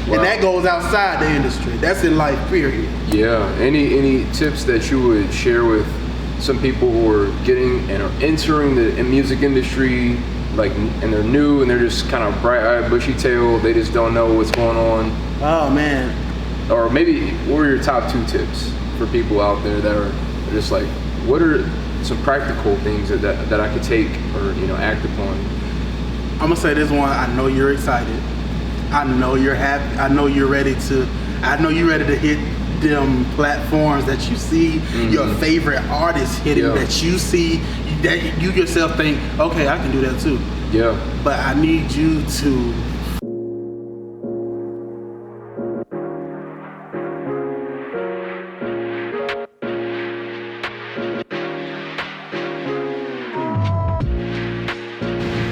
Wow. And that goes outside the industry. That's in life, period. Yeah. Any tips that you would share with some people who are getting and are entering the music industry, like, and they're new and they're just kind of bright-eyed, bushy-tailed, they just don't know what's going on? Oh, man. Or maybe, what are your top 2 tips for people out there that are just like, what are some practical things that I could take or, act upon? I'm gonna say this one. I know you're excited. I know you're happy. I know you're ready to hit them platforms that you see your favorite artists hitting, that you see, that you yourself think, okay, I can do that too. Yeah. But I need you to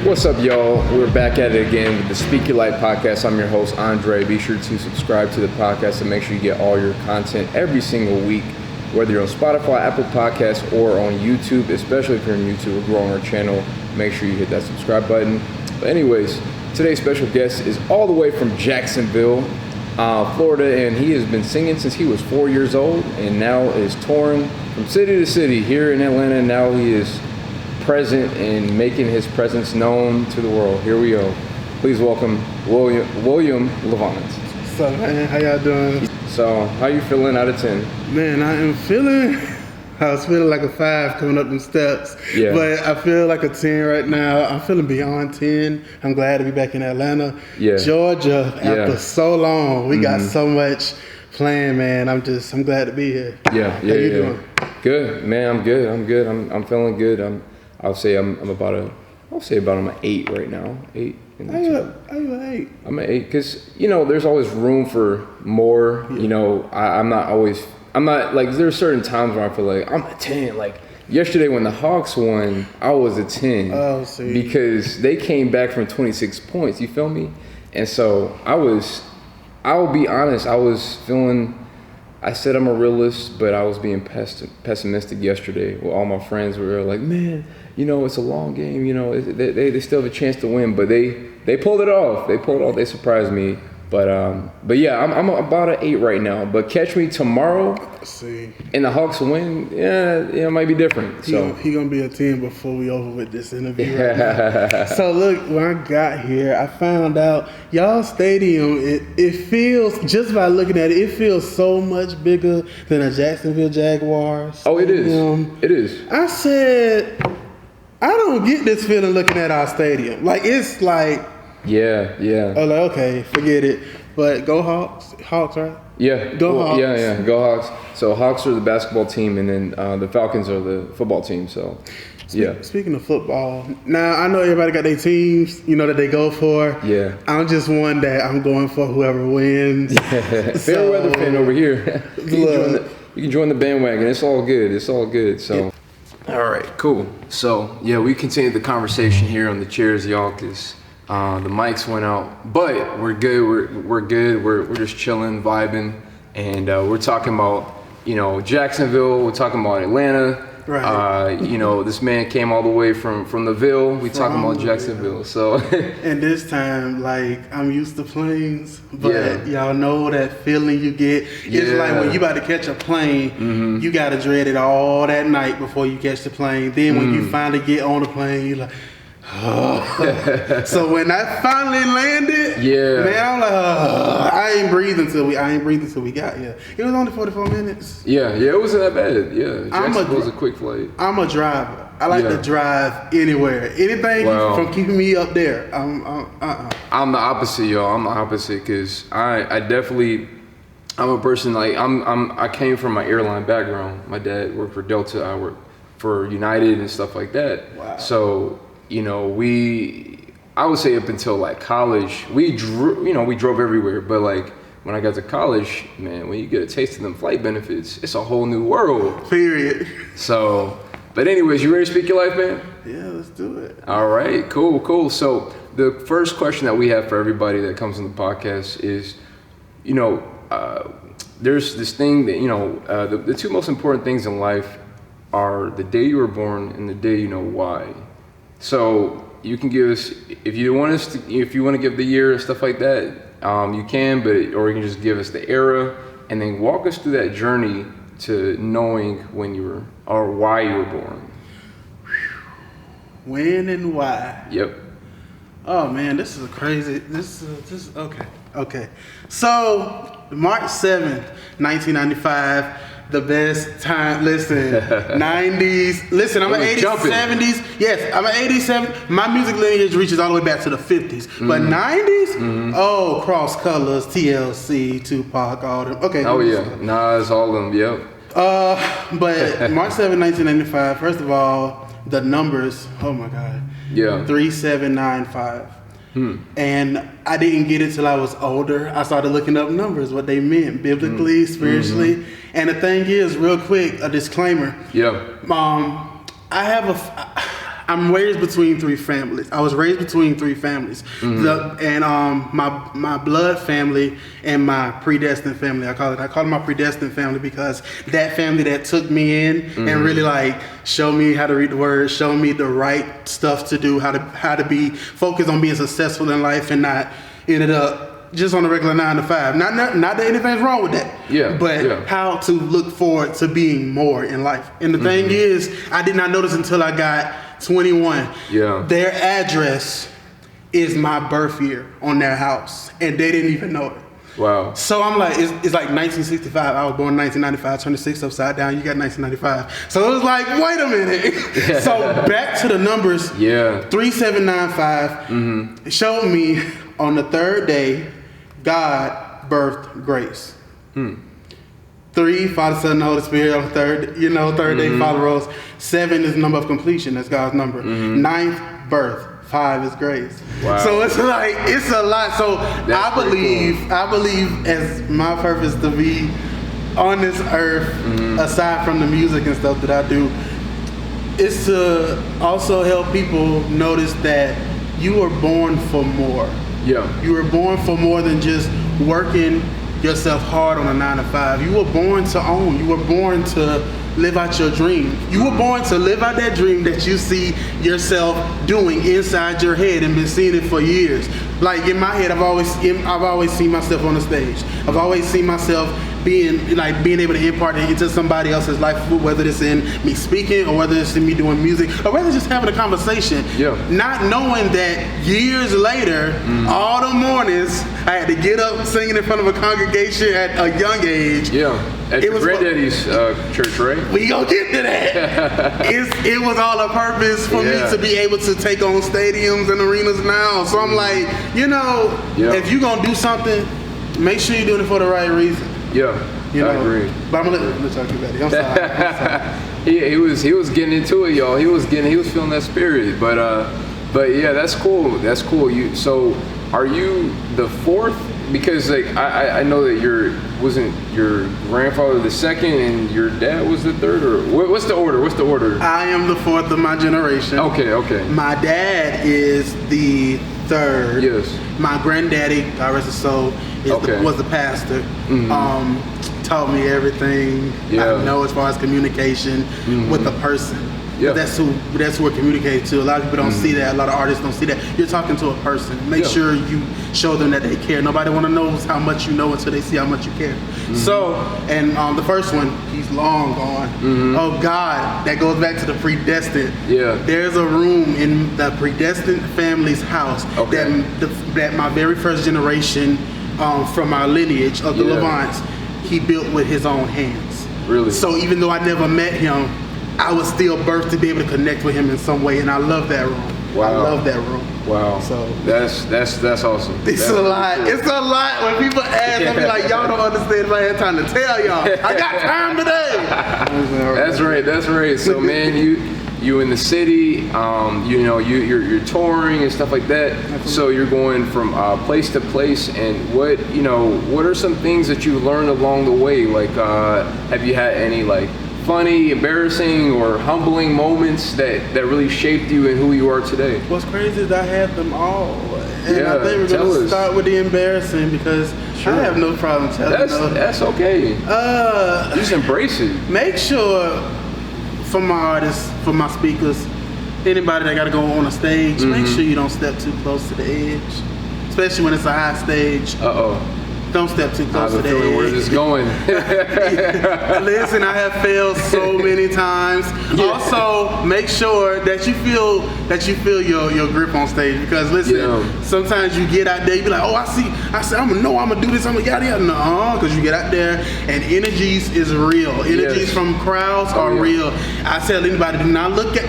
What's up, y'all? We're back at it again with the Speak Your Life podcast. I'm your host, Andre. Be sure to subscribe to the podcast and make sure you get all your content every single week, whether you're on Spotify, Apple Podcasts, or on YouTube. Especially if you're on YouTube, we're growing our channel. Make sure you hit that subscribe button. But anyways, today's special guest is all the way from Jacksonville, Florida, and he has been singing since he was 4 years old and now is touring from city to city here in Atlanta. Now he is present and making his presence known to the world. Here we go. Please welcome William LaVant. What's up, man? How y'all doing? So, how you feeling out of 10? Man, I was feeling like a 5 coming up them steps. Yeah. But I feel like a 10 right now. I'm feeling beyond 10. I'm glad to be back in Atlanta. Yeah. Georgia, after so long, we got so much planned, man. I'm glad to be here. Yeah. How you doing? Good, man. I'm good. I'm feeling good. I'll say I'm about an 8 right now. 8. How you an 8? I'm an 8 because there's always room for more. Yeah. I'm not like, there's certain times where I feel like I'm a 10. Like yesterday when the Hawks won, I was a 10. Oh, see. Because they came back from 26 points. You feel me? And so I'll be honest. I said I'm a realist, but I was being pessimistic yesterday. Well, all my friends were like, man, it's a long game. They still have a chance to win, but they pulled it off. They surprised me. But yeah, I'm about an 8 right now. But catch me tomorrow, and the Hawks win. Yeah, it might be different. He gonna be a 10 before we over with this interview. Right now. So look, when I got here, I found out y'all stadium. It feels, just by looking at it, it feels so much bigger than a Jacksonville Jaguars. Oh, it is. It is. I said, I don't get this feeling looking at our stadium. Like, it's like. Yeah. I'm like, okay, forget it. But go Hawks, right? Yeah. Go Hawks. Yeah. Go Hawks. So Hawks are the basketball team, and then the Falcons are the football team. So, yeah. Speaking of football, now I know everybody got their teams, that they go for. Yeah. I'm just one that I'm going for whoever wins. Yeah. Fair weather fan over here. You can join the bandwagon. It's all good. So. All right, cool. So, yeah, we continued the conversation here on the chairs, y'all, because the mics went out, but we're good. We're good. We're just chilling, vibing, and we're talking about Jacksonville. We're talking about Atlanta. Right. This man came all the way from the Ville. We talking about Jacksonville. So. And this time, like, I'm used to planes, but y'all know that feeling you get. It's like when you about to catch a plane, you gotta dread it all that night before you catch the plane. Then when you finally get on the plane, you like. Oh. So when I finally landed, man, I'm like, I ain't breathing till we got here. It was only 44 minutes. Yeah, it wasn't that bad. Yeah, Jacksonville was a quick flight. I'm a driver. I like to drive anywhere. Anything from keeping me up there. I'm the opposite, y'all. I'm the opposite because I'm a person like I came from my airline background. My dad worked for Delta. I worked for United and stuff like that. Wow. So. I would say up until like college, we drove everywhere. But like when I got to college, man, when you get a taste of them flight benefits, it's a whole new world. Period. So, but anyways, you ready to speak your life, man? Yeah, let's do it. All right, cool. So the first question that we have for everybody that comes on the podcast is, there's this thing that, the 2 most important things in life are the day you were born and the day you know why. So you can give us, if you want to give the year and stuff like that, you can, or you can just give us the era, and then walk us through that journey to knowing when you were, or why you were born. When and why? Yep. Oh man, this is a crazy. Okay. So March 7th, 1995. The best time. Listen, 90s. Listen, I'm an 80s, jumping. 70s. Yes, I'm an 80s, 70s. My music lineage reaches all the way back to the 50s. But 90s? Oh, Cross Colors, TLC, Tupac, all them. Okay. Oh yeah, Nas, all of them. Yep. But March 7th, 1995. First of all, the numbers. Oh my God. Yeah. 3795. And I didn't get it till I was older. I started looking up numbers, what they meant biblically, spiritually. And the thing is, real quick, a disclaimer. Yeah. I'm raised between three families. I was raised between three families. My blood family and my predestined family. I call it my predestined family because that family that took me in and really like showed me how to read the word, showed me the right stuff to do, how to be focused on being successful in life and not ended up just on a regular 9 to 5. Not that anything's wrong with that. Yeah. But how to look forward to being more in life. And the thing is, I did not notice until I got 21. Yeah. Their address is my birth year on their house, and they didn't even know it. Wow. So I'm like, it's like 1965. I was born in 1995, turned the 6 upside down. You got 1995. So it was like, wait a minute. So back to the numbers. Yeah. 3795 showed me on the third day, God birthed grace. 3, Father, Son, and Holy Spirit on the third day, Father rose. 7 is the number of completion. That's God's number. 9th, birth. 5 is grace. Wow. So it's like, it's a lot. So I believe as my purpose to be on this earth, aside from the music and stuff that I do, is to also help people notice that you were born for more. Yeah. You were born for more than just working yourself hard on a 9 to 5. You were born to own. You were born to live out your dream. You were born to live out that dream that you see yourself doing inside your head and been seeing it for years. Like in my head, I've always seen myself on the stage. I've always seen myself being able to impart it into somebody else's life, whether it's in me speaking or whether it's in me doing music or whether it's just having a conversation. Yeah. Not knowing that years later, all the mornings I had to get up singing in front of a congregation at a young age. Yeah. At your granddaddy's church, right? We gonna get to that. It was all a purpose for me to be able to take on stadiums and arenas now. So I'm like, if you gonna do something, make sure you're doing it for the right reason. Yeah, I agree. But I'm gonna let y'all get back. I'm sorry. he was getting into it, y'all. He was feeling that spirit. But yeah, that's cool. That's cool. So are you the fourth? Because like I know that wasn't your grandfather the second and your dad was the third, or what's the order? I am the fourth of my generation. Okay. My dad is the third. Yes. My granddaddy, God rest his soul, was the pastor. Taught me everything I know as far as communication with a person. Yeah. That's who we're communicating to. A lot of people don't see that. A lot of artists don't see that. You're talking to a person. Make sure you show them that they care. Nobody want to know how much you know until they see how much you care. So, and the first one, he's long gone. Oh God, that goes back to the Predestined. Yeah. There's a room in the Predestined family's house that my very first generation from our lineage of the LaVants, he built with his own hands. Really? So even though I never met him, I was still birthed to be able to connect with him in some way, and I love that room. Wow. I love that room. Wow. So that's awesome. It's a lot. Cool. It's a lot. When people ask, I be like, y'all don't understand if I had time to tell y'all. I got time today. That's right. So man, you in the city, you're touring and stuff like that. Absolutely. So you're going from place to place, and what are some things that you learned along the way? Like, have you had any like funny, embarrassing, or humbling moments that really shaped you and who you are today? What's crazy is I had them all. And I think we're going to start with the embarrassing because I have no problem telling them. That's okay. Just embrace it. Make sure for my artists, for my speakers, anybody that got to go on a stage, make sure you don't step too close to the edge. especially when it's a high stage. Don't step too close to the edge. Where this going? Listen, I have failed so many times. Yeah. Also, make sure that you feel your grip on stage, because listen, sometimes you get out there, you be like, oh, I said, I'm gonna do this, I'm gonna yada yada. No, because you get out there and energies is real. Energies from crowds are real. I tell anybody, do not look at.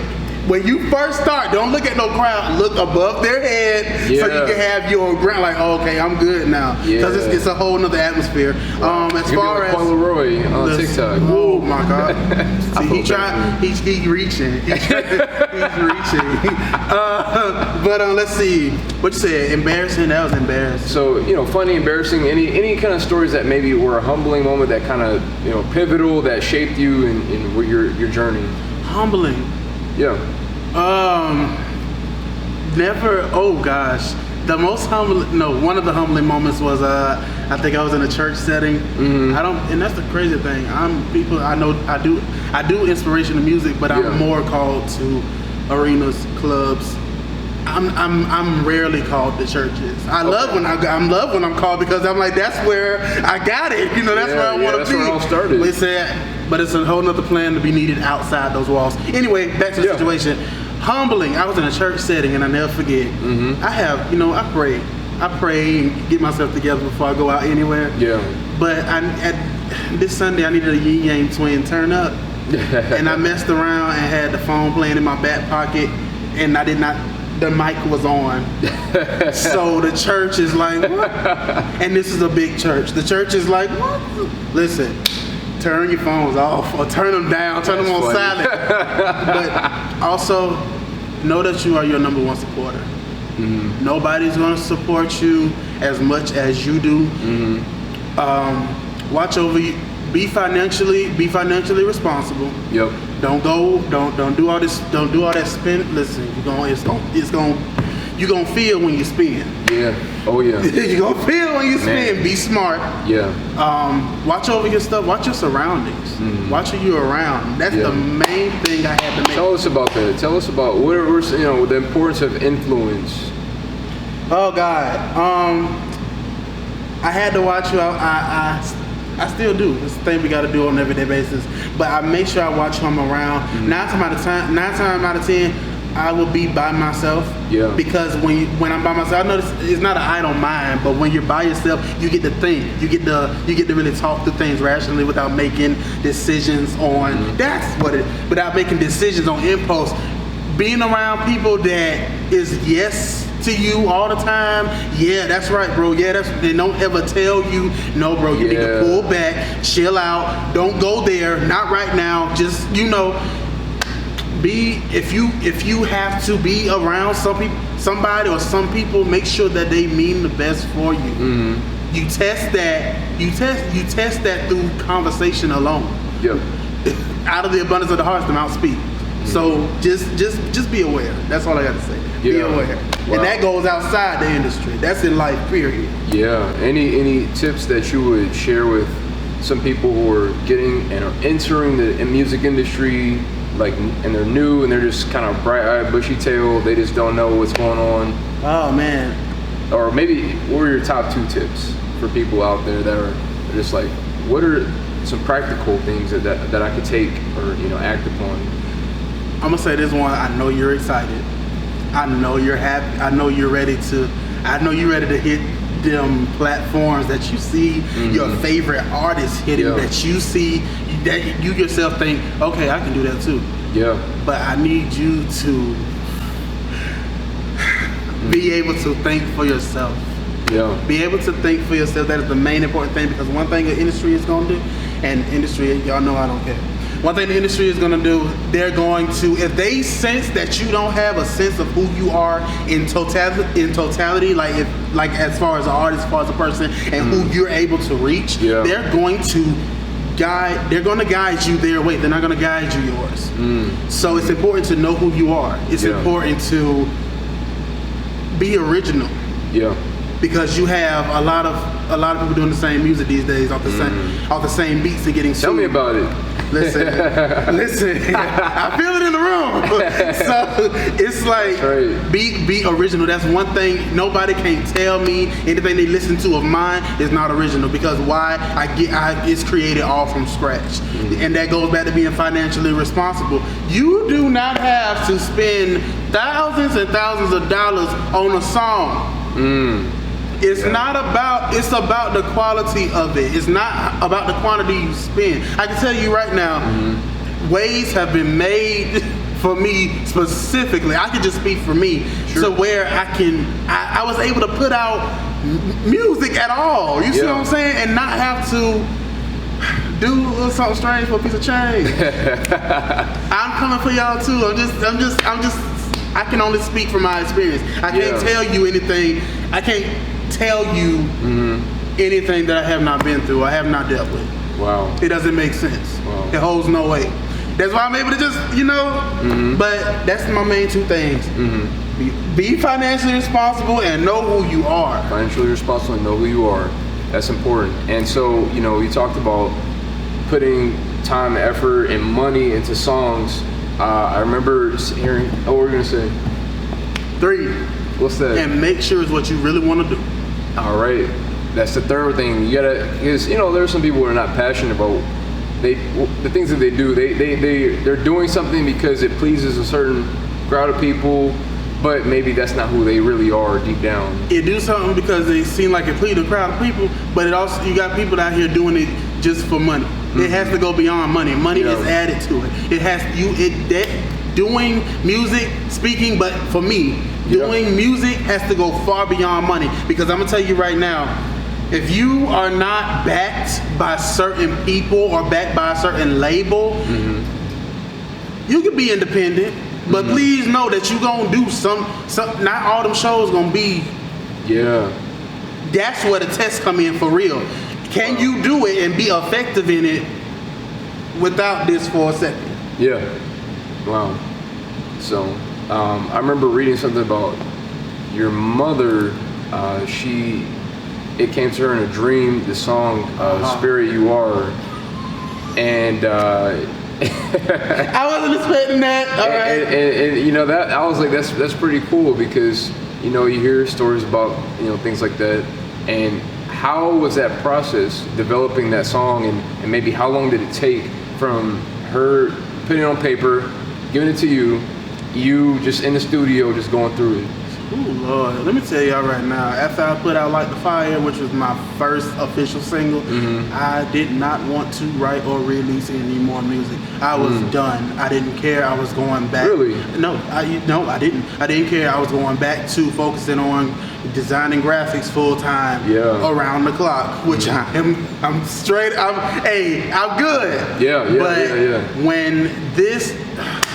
When you first start, don't look at no crowd. Look above their head so you can have your ground. Like, oh, okay, I'm good now, because it's a whole nother atmosphere. As far as Paul Leroy on TikTok. Oh my God, see, he's reaching. He's reaching. But let's see. What you said? Embarrassing. That was embarrassing. So funny, embarrassing. Any kind of stories that maybe were a humbling moment that kind of pivotal that shaped you in your journey. Humbling. Yeah. Never. Oh gosh, the most humbling. No, one of the humbling moments was I think I was in a church setting. And that's the crazy thing. I do inspirational music, but I'm more called to arenas, clubs. I'm rarely called to churches. I love when I'm called, because I'm like, that's where I got it. That's where I want to be. That's where it all started. But it's a whole nother plan to be needed outside those walls. Anyway, back to the situation. Humbling. I was in a church setting, and I never forget. I have, I pray. I pray and get myself together before I go out anywhere. Yeah. But this Sunday, I needed a yin yang twin turn up, and I messed around and had the phone playing in my back pocket, and I did not. The mic was on. So the church is like, what? And this is a big church. The church is like, what? Listen, turn your phones off or turn them down, turn them on silent. But also, know that you are your number one supporter. Nobody's going to support you as much as you do. Watch over you. Be financially responsible. Yep. Don't do all this. Don't do all that spend. Listen, you're gonna feel when you spend. Yeah. Oh yeah. You're gonna feel when you spend. Be smart. Yeah. Watch over your stuff. Watch your surroundings. Watch who you're around. That's the main thing I had to make. Tell us about that. Tell us about what the importance of influence. Oh God. I had to watch you. I still do. It's the thing we got to do on an everyday basis. But I make sure I watch who I'm around. 9 times out of 10, I will be by myself. Yeah. Because when I'm by myself, I know it's not an idle mind, but when you're by yourself, you get to think. You get to really talk through things rationally without making decisions on. That's what it. Without making decisions on impulse. Being around people that is yes to you all the time. Yeah, that's right, bro. Yeah, they don't ever tell you, no, bro, you need to pull back, chill out, don't go there, not right now. Just be if you have to be around somebody or some people, make sure that they mean the best for you. You test that. You test that through conversation alone. Yep. Out of the abundance of the heart, the mouth speaks. So just be aware. That's all I got to say. Be aware. Wow. And that goes outside the industry. That's in life, period. Yeah. Any tips that you would share with some people who are getting and are entering the music industry, and they're new and they're just kind of bright-eyed, bushy-tailed, they just don't know what's going on? Oh man. Or maybe what are your top 2 tips for people out there that are just like, what are some practical things that I could take or act upon? I'm gonna say this one. I know you're excited. I know you're happy. I know you're ready to hit them platforms that you see your favorite artists hitting, that you see, that you yourself think, okay, I can do that too. Yeah. But I need you to be able to think for yourself. Yeah. Be able to think for yourself. That is the main important thing, because one thing the industry is gonna do, and industry, y'all know I don't care. One thing the industry is going to do, they're going to, if they sense that you don't have a sense of who you are in totality, like as far as an artist, as far as a person, and who you're able to reach, they're going to guide you their way. They're not going to guide you yours. So it's important to know who you are. It's important to be original. Yeah. Because you have a lot of people doing the same music these days off the same beats and getting sued. Tell me about it. Listen. I feel it in the room. So it's like be original. That's one thing. Nobody can tell me anything they listen to of mine is not original, because why? It's created all from scratch, and that goes back to being financially responsible. You do not have to spend thousands and thousands of dollars on a song. It's not about, it's about the quality of it. It's not about the quantity you spend. I can tell you right now, ways have been made for me specifically. I can just speak for me to where I was able to put out music at all. You see what I'm saying? And not have to do something strange for a piece of change. I'm coming for y'all too. I'm just I can only speak from my experience. I can't tell you anything. I can't tell you anything that I have not been through, I have not dealt with. Wow. It doesn't make sense. Wow. It holds no weight. That's why I'm able to just, but that's my main two things. Be financially responsible and know who you are. Financially responsible and know who you are. That's important. And so, you talked about putting time, effort, and money into songs. I remember hearing, what were you going to say? 3. What's that? And make sure it's what you really want to do. All right. That's the third thing. You gotta, because there are some people who are not passionate about the things that they do. They're doing something because it pleases a certain crowd of people, but maybe that's not who they really are deep down. It do something because they seem like it pleases a crowd of people, but it also, you got people out here doing it just for money. It has to go beyond money. Money is added to it. It has doing music, speaking, but for me, doing music has to go far beyond money, because I'm gonna tell you right now, if you are not backed by certain people or backed by a certain label, you can be independent, but please know that you gonna do some, not all them shows gonna be. That's where the tests come in for real. Can you do it and be effective in it without this for a second? Wow. So, I remember reading something about your mother. It came to her in a dream, the song "Spirit You Are," and I wasn't expecting that. All right. And that I was like, that's pretty cool, because you hear stories about things like that. And how was that process, developing that song, and maybe how long did it take from her putting it on paper, giving it to you just in the studio, just going through it? Ooh, Lord. Let me tell y'all right now, after I put out Light the Fire, which was my first official single, I did not want to write or release any more music. I was done. I didn't care. I was going back. Really? No, I didn't. I didn't care. I was going back to focusing on designing graphics full time, around the clock, which I'm good. But when this,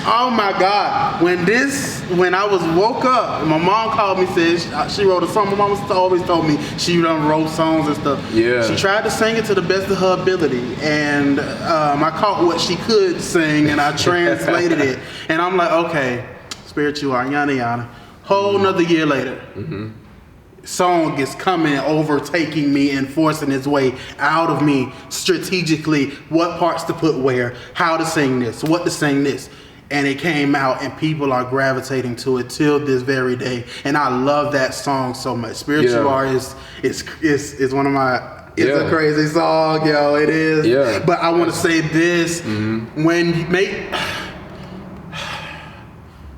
oh my God, when I was woke up, my mom called me, said she wrote a song. My mom always told me she done wrote songs and stuff. She tried to sing it to the best of her ability, and I caught what she could sing, and I translated it. And I'm like, okay, Spirit You Are, yada yada. Whole another year later, song is coming, overtaking me and forcing its way out of me strategically, what parts to put where, how to sing this, what to sing this. And it came out, and people are gravitating to it till this very day. And I love that song so much. Spirit You Are is one of my, it's a crazy song, yo, it is. But I want to say this, when you make,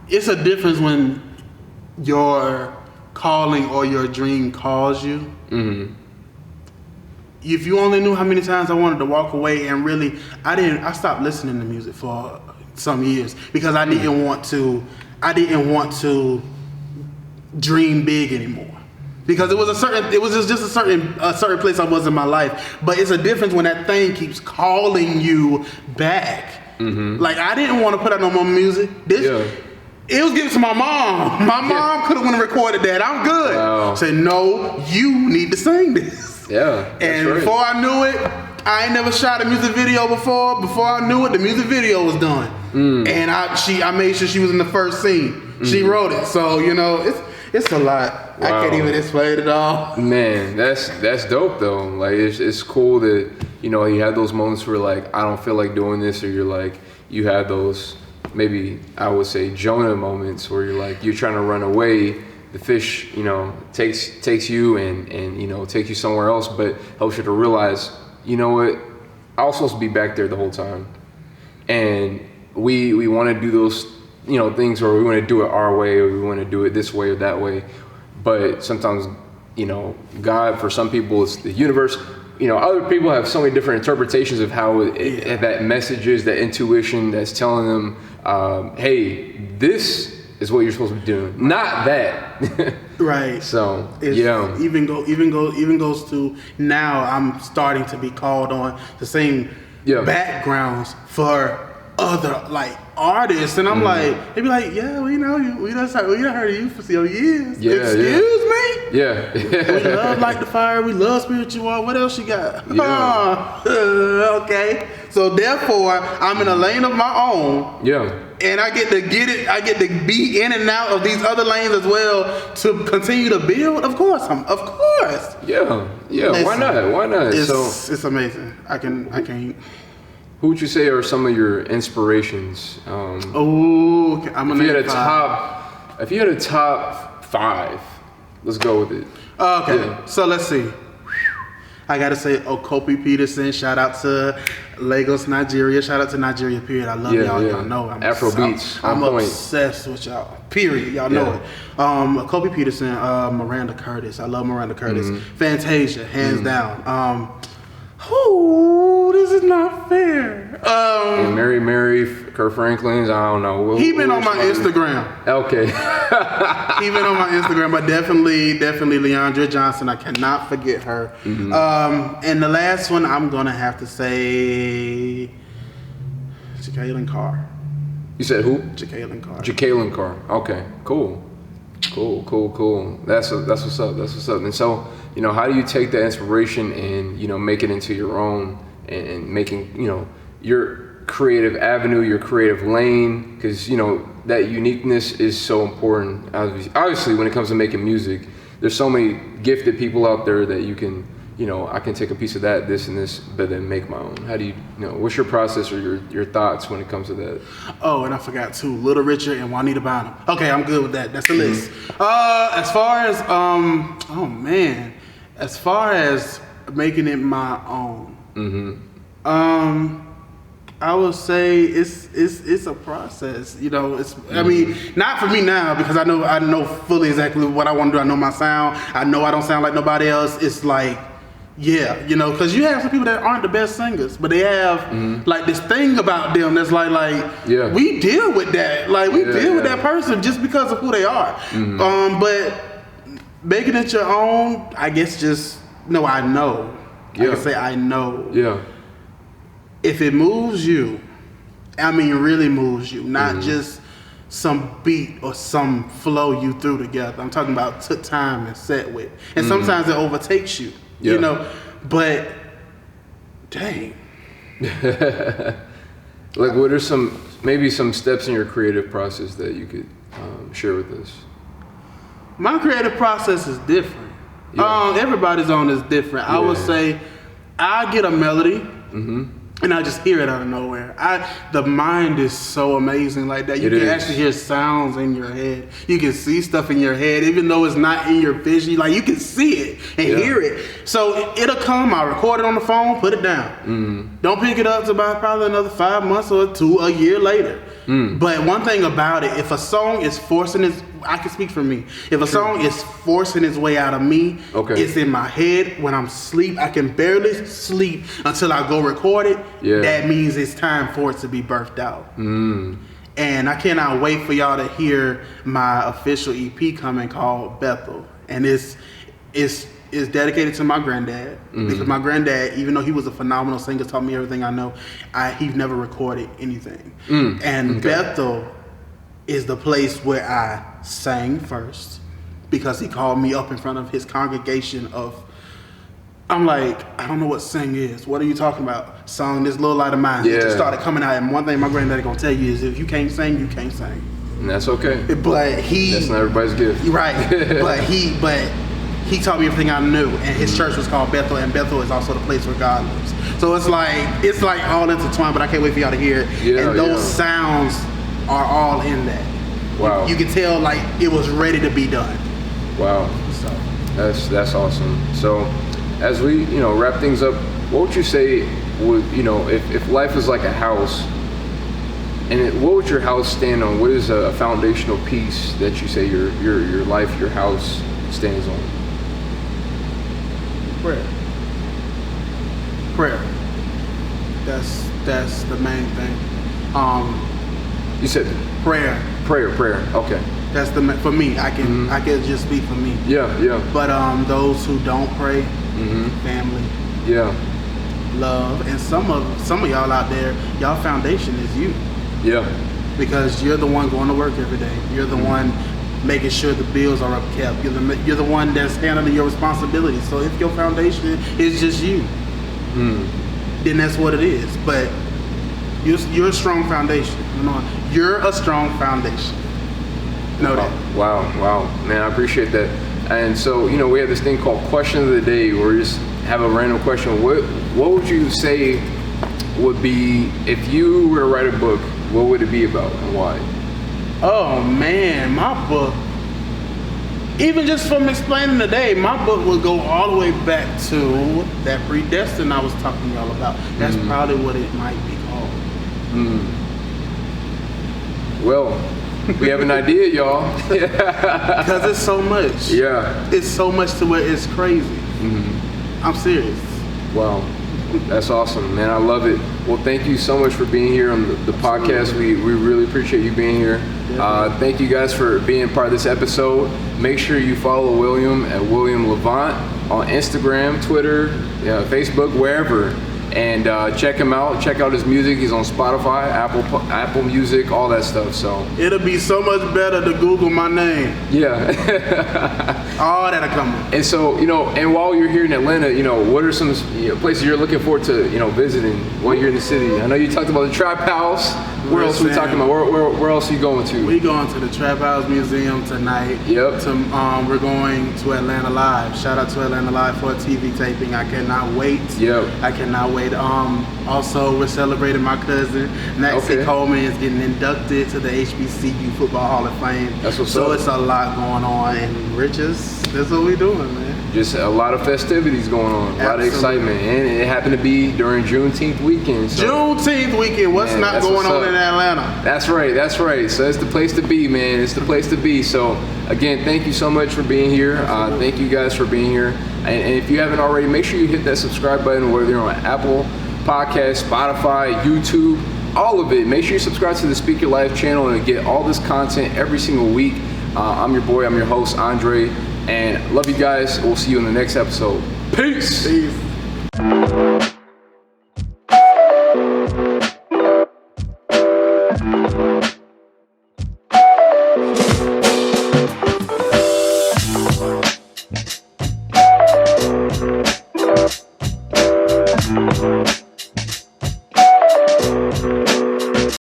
it's a difference when your calling or your dream calls you. If you only knew how many times I wanted to walk away, and really, I stopped listening to music for some years because I didn't want to dream big anymore, because it was just a certain place I was in my life. But it's a difference when that thing keeps calling you back. Like, I didn't want to put out no more music. It was given to my mom. My mom could have went and recorded that. I'm good. Wow. Said, no, you need to sing this. And before I knew it, I ain't never shot a music video before. Before I knew it, the music video was done. And I made sure she was in the first scene. She wrote it. So, it's a lot. Wow. I can't even explain it all. Man, that's dope though. Like, it's cool that, you know, you have those moments where like, I don't feel like doing this, or you're like, you have those, maybe I would say Jonah moments where you're like, you're trying to run away. The fish, you know, takes you and you know, takes you somewhere else, but helps you to realize, you know what, I was supposed to be back there the whole time. And we want to do those, you know, things where we want to do it our way, or we want to do it this way or that way. But sometimes, you know, God, for some people, it's the universe. You know, other people have so many different interpretations of how that message is, that intuition that's telling them, hey, this is what you're supposed to be doing, not that. Right. So it's even goes to now I'm starting to be called on the same backgrounds for other like artists, and I'm like, they be like, yeah, we know you, we done heard of you for some years. Excuse me. Yeah. We love Like the Fire. We love Spiritual. What else you got? Yeah. Okay. So therefore, I'm in a lane of my own. Yeah. And I get it. I get to be in and out of these other lanes as well to continue to build. Of course. Yeah. Listen, why not? It's amazing. I can't. Who would you say are some of your inspirations? I'm gonna name if you had a top 5, let's go with it. Okay. Yeah. So let's see. I gotta say, Okopi Peterson. Shout out to Lagos, Nigeria. Shout out to Nigeria. Period. I love y'all. Y'all know I'm obsessed with y'all. Period. Y'all know it. Okopi Peterson. Miranda Curtis. I love Miranda Curtis. Fantasia, hands down. This is not fair. And Mary, Kurt Franklin's. I don't know. He been on my Instagram. Okay. He been on my Instagram, but definitely Leandra Johnson. I cannot forget her. And the last one, I'm gonna have to say, Jacqueline Carr. You said who? Jacqueline Carr. Jacqueline Carr. Okay. Cool. That's what's up. And so, you know, how do you take that inspiration and, you know, make it into your own, and making, you know, your creative avenue, your creative lane? Because, you know, that uniqueness is so important. Obviously, when it comes to making music, there's so many gifted people out there that you can, you know, I can take a piece of that, this and this, but then make my own. How do you know, what's your process or your thoughts when it comes to that? Oh, and I forgot too, Little Richard and Juanita Bynum. Okay, I'm good with that. That's the list. As far as, as far as making it my own, I would say it's a process. You know, I mean, not for me now, because I know fully exactly what I want to do. I know my sound. I know I don't sound like nobody else. It's like, yeah, you know, because you have some people that aren't the best singers, but they have like this thing about them that's like we deal with that. Like we deal with that person just because of who they are. But making it your own, I guess I know. I can say I know. Yeah. If it moves you, I mean really moves you, not just some beat or some flow you threw together. I'm talking about took time and set with. And sometimes it overtakes you, you know, but dang. Like what are maybe some steps in your creative process that you could share with us? My creative process is different. Everybody's own is different. I would say I get a melody and I just hear it out of nowhere. The mind is so amazing like that. You can actually hear sounds in your head. You can see stuff in your head, even though it's not in your vision. Like you can see it and hear it. So it'll come. I record it on the phone, put it down. Don't pick it up till about probably another 5 months or a year later. But one thing about it, if a song is forcing I can speak for me. If a song is forcing its way out of me, it's in my head. When I'm asleep, I can barely sleep until I go record it. That means it's time for it to be birthed out. And I cannot wait for y'all to hear my official EP coming called Bethel. And it's dedicated to my granddad. Because my granddad, even though he was a phenomenal singer, taught me everything I know, he never recorded anything. And Bethel is the place where I sang first, because he called me up in front of his congregation I'm like, I don't know what sing is. What are you talking about? Song This Little Light of Mine. It just started coming out. And one thing my granddaddy gonna tell you is if you can't sing, you can't sing. And that's okay. But that's not everybody's gift. Right. but he taught me everything I knew. And his church was called Bethel, and Bethel is also the place where God lives. So it's like all intertwined, but I can't wait for y'all to hear it. Yeah, and those sounds are all in that. Wow. You can tell like it was ready to be done. Wow. So That's awesome. So as we, wrap things up, what would you say would, if life is like a house, and what would your house stand on? What is a foundational piece that you say your life, your house stands on? Prayer. That's the main thing. You said prayer. Okay. That's for me. I can just speak for me. Yeah. But those who don't pray, family. Yeah. Love, and some of y'all out there, y'all foundation is you. Yeah. Because you're the one going to work every day. You're the one making sure the bills are upkept. You're the one that's handling your responsibilities. So if your foundation is just you, then that's what it is. But you're a strong foundation. You're a strong foundation. Know that. Wow, man, I appreciate that. And so, we have this thing called Question of the Day, where we just have a random question. What would you say would be, if you were to write a book, what would it be about and why? Oh man, my book, even just from explaining today, my book will go all the way back to that Predestined I was talking to y'all about. That's probably what it might be called. Well, we have an idea, y'all. Because it's so much. Yeah. It's so much to where it's crazy. I'm serious. Wow. That's awesome, man. I love it. Well, thank you so much for being here on the podcast. We really appreciate you being here. Thank you guys for being part of this episode. Make sure you follow William at William LaVant on Instagram, Twitter, Facebook, wherever. And check him out. Check out his music. He's on Spotify, Apple Music, all that stuff. So it'll be so much better to Google my name. Yeah. All that'll come. And so, and while you're here in Atlanta, what are some places you're looking forward to, visiting while you're in the city? I know you talked about the Trap House. Where else are we talking about? Where else are you going to? We're going to the Trap House Museum tonight. Yep. We're going to Atlanta Live. Shout out to Atlanta Live for a TV taping. I cannot wait. Yep. I cannot wait. Also, we're celebrating my cousin, Maxie Coleman, is getting inducted to the HBCU Football Hall of Fame. That's what's up. So it's a lot going on, and that's what we're doing, man. Just a lot of festivities going on, a lot of excitement, and it happened to be during Juneteenth weekend. So, Juneteenth weekend, what's not going on in Atlanta? That's right. So it's the place to be, man. It's the place to be. So again, thank you so much for being here. Thank you guys for being here. And if you haven't already, make sure you hit that subscribe button, whether you're on Apple Podcasts, Spotify, YouTube, all of it. Make sure you subscribe to the Speak Your Life channel and get all this content every single week. I'm your boy, I'm your host, Andre, and love you guys. We'll see you in the next episode. Peace. Peace.